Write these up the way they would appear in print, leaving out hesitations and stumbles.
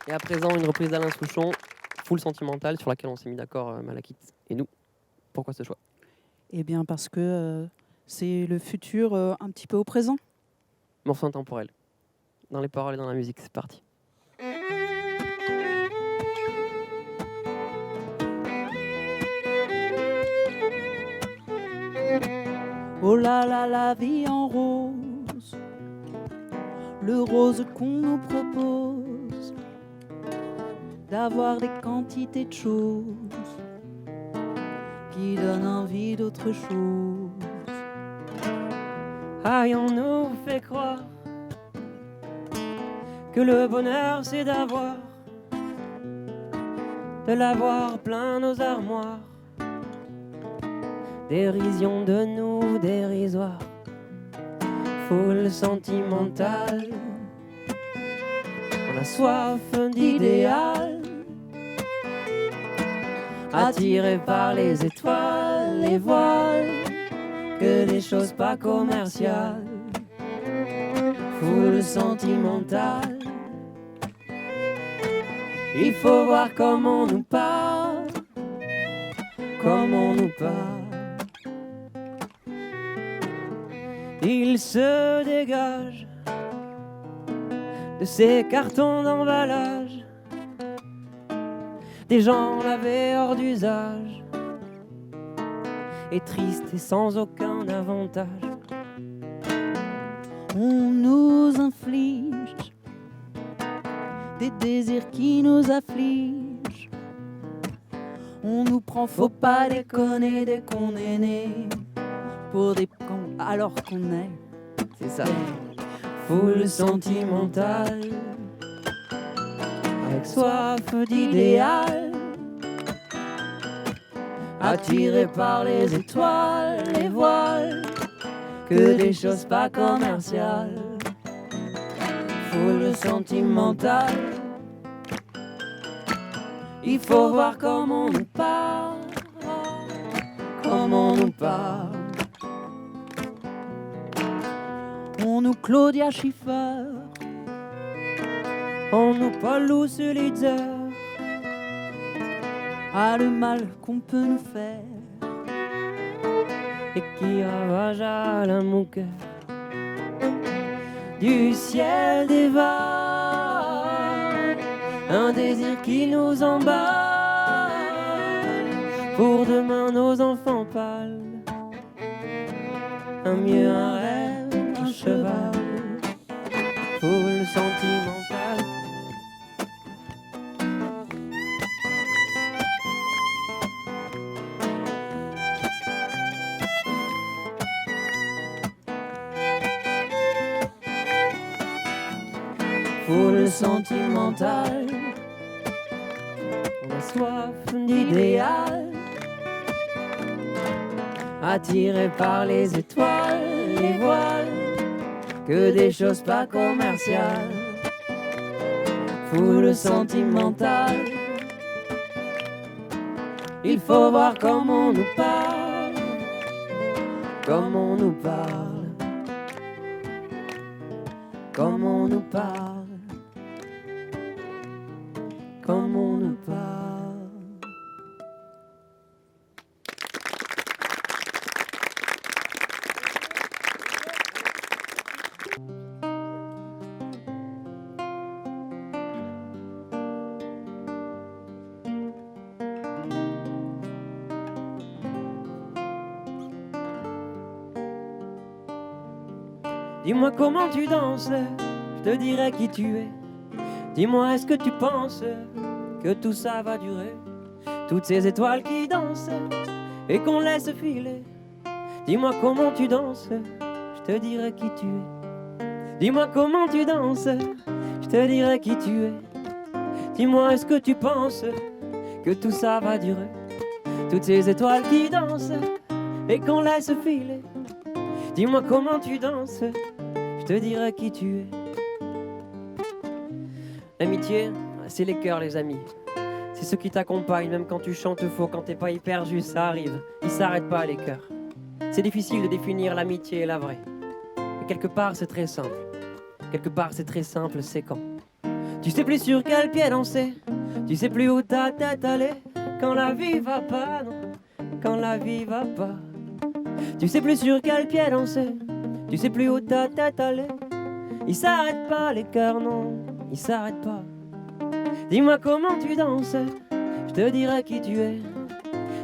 Et à présent, une reprise d'Alain Souchon, full sentimentale, sur laquelle on s'est mis d'accord, Malakith et nous. Pourquoi ce choix? Eh bien, parce que c'est le futur un petit peu au présent. Morceau intemporel. Dans les paroles et dans la musique, c'est parti. Oh là là, la vie en rose, le rose qu'on nous propose, d'avoir des quantités de choses qui donnent envie d'autre chose. Aïe, on nous fait croire que le bonheur c'est d'avoir, de l'avoir plein nos armoires. Dérision de nous dérisoire, foule sentimentale. On a soif d'idéal, attiré par les étoiles, les voiles, que des choses pas commerciales. Foule sentimentale, il faut voir comment on nous parle, comment on nous parle. Il se dégage de ces cartons d'emballage, des gens lavés hors d'usage, et tristes et sans aucun avantage. On nous inflige des désirs qui nous affligent. On nous prend, faut pas déconner dès qu'on est né, pour des cons alors qu'on est. C'est ça. Foule sentimentale, avec soif d'idéal, attiré par les étoiles, les voiles, que des choses pas commerciales. Foule sentimentale, il faut voir comment on nous parle, comment on nous parle. On nous Claudia Schiffer, On nous Paul ou Sulitzer, a le mal qu'on peut nous faire. et qui ravage à la mon cœur. Du ciel dévale un désir qui nous emballe, pour demain nos enfants pâles. Un mieux, un rêve, un cheval, foule sentimentale. Foule sentimentale, on a soif d'idéal, attiré par les étoiles, les voiles, que des choses pas commerciales. Foule sentimentale, il faut voir comment on nous parle, comment on nous parle, comment on nous parle, comment on nous parle. Dis-moi comment tu danses, je te dirai qui tu es. Dis-moi, est-ce que tu penses que tout ça va durer? Toutes ces étoiles qui dansent et qu'on laisse filer. Dis-moi comment tu danses, je te dirai qui tu es. Dis-moi comment tu danses, je te dirai qui tu es. Dis-moi, est-ce que tu penses que tout ça va durer? Toutes ces étoiles qui dansent et qu'on laisse filer. Dis-moi comment tu danses, je te dirai qui tu es. L'amitié, c'est les cœurs, les amis. C'est ceux qui t'accompagnent, même quand tu chantes faux, quand t'es pas hyper juste, ça arrive. Ils s'arrêtent pas, les cœurs. C'est difficile de définir l'amitié et la vraie. Mais quelque part, c'est très simple. Quelque part, c'est très simple, c'est quand Tu sais plus sur quel pied danser, tu sais plus où ta tête aller. Quand la vie va pas, non, quand la vie va pas. Tu sais plus sur quel pied danser, tu sais plus où ta tête aller. Ils s'arrêtent pas les cœurs, non, ils s'arrêtent pas. Dis-moi comment tu danses, je te dirai qui tu es.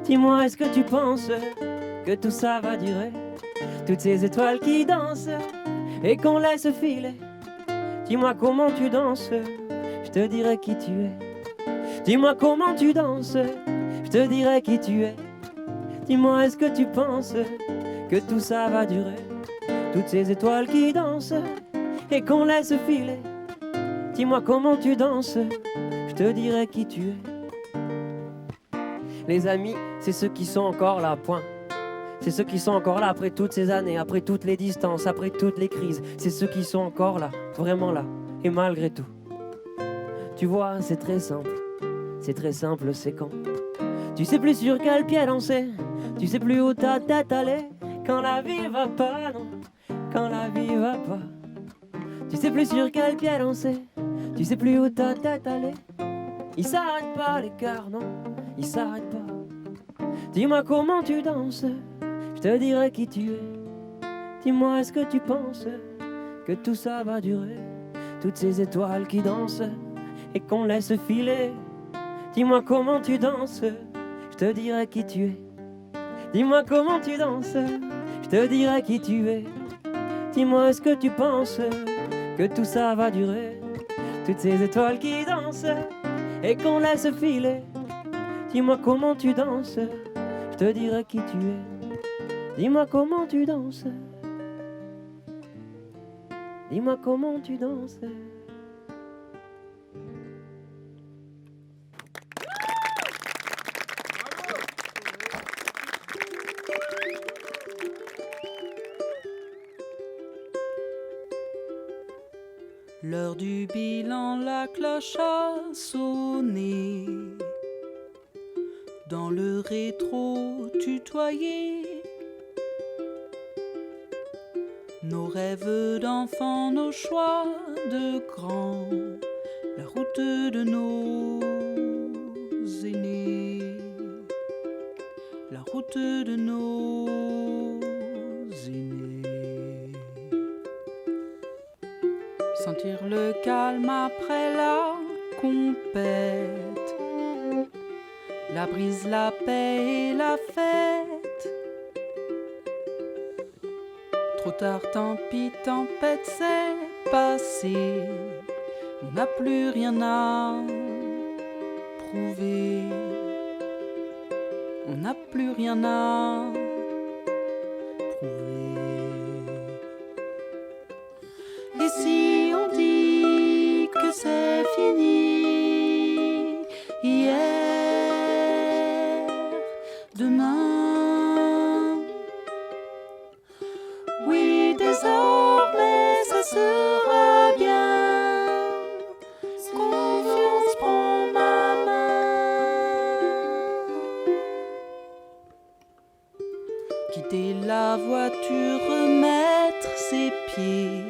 Dis-moi est-ce que tu penses que tout ça va durer? Toutes ces étoiles qui dansent et qu'on laisse filer. Dis-moi comment tu danses, je te dirai qui tu es. Dis-moi comment tu danses, je te dirai qui tu es. Dis-moi est-ce que tu penses que tout ça va durer? Toutes ces étoiles qui dansent et qu'on laisse filer. Dis-moi comment tu danses, je te dirai qui tu es. Les amis, c'est ceux qui sont encore là, point. C'est ceux qui sont encore là après toutes ces années, après toutes les distances, après toutes les crises. C'est ceux qui sont encore là, vraiment là, et malgré tout. Tu vois, c'est très simple, c'est quand tu sais plus sur quel pied danser, tu sais plus où ta tête aller. Quand la vie va pas, non, quand la vie va pas. Tu sais plus sur quel pied danser, tu sais plus où ta tête aller. Ils s'arrêtent pas les cœurs, non, ils s'arrêtent pas. Dis-moi comment tu danses, je te dirai qui tu es. Dis-moi est-ce que tu penses que tout ça va durer? Toutes ces étoiles qui dansent et qu'on laisse filer. Dis-moi comment tu danses, je te dirai qui tu es. Dis-moi comment tu danses, je te dirai qui tu es. Dis-moi est-ce que tu penses que tout ça va durer? Toutes ces étoiles qui dansent et qu'on laisse filer. Dis-moi comment tu danses, je te dirai qui tu es. Dis-moi comment tu danses. Dis-moi comment tu danses. L'heure du bilan, la cloche a sonné. Dans le rétro tutoyé, nos rêves d'enfants, nos choix de grands, la route de nos aînés, la route de nos aînés. Sentir le calme après la compète, la brise, la paix et la fête. Trop tard, tant pis, tempête, c'est passé. On n'a plus rien à prouver. On n'a plus rien à prouver. Et si on dit que c'est fini, hier, demain, oui, désormais, ça sera bien. Confiance, prends ma main. Quitter la voiture, remettre ses pieds.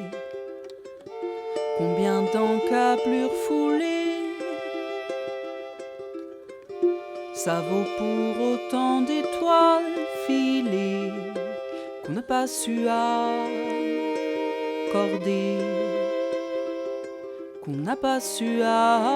Combien d'encablures foulées, ça vaut pour autant d'étoiles filées qu'on n'a pas su accorder, qu'on n'a pas su accorder.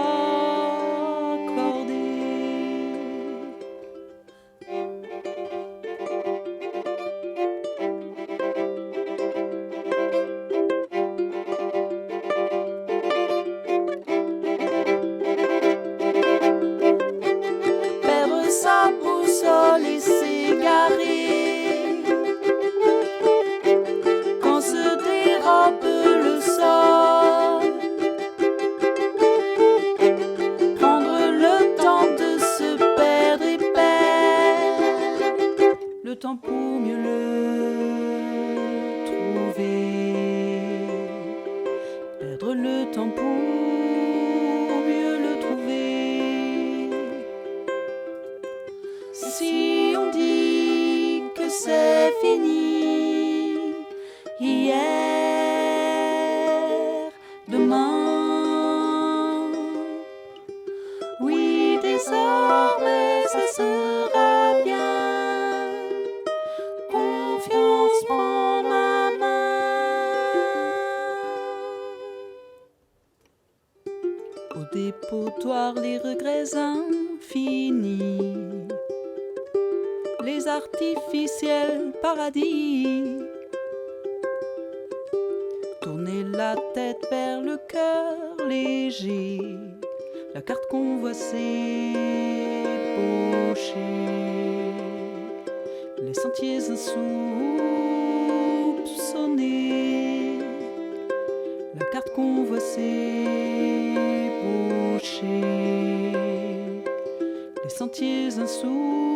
Perdre sa boussole et s'égarer quand se dérobe le sol. ça sera bien. Confiance, prends ma main. Au dépotoir, les regrets infinis, les artificiels paradis. Tourner la tête vers le cœur léger, la carte convoisée, ébauchée, les sentiers insoupçonnés, la carte convoisée, ébauchée, les sentiers insoupçonnés.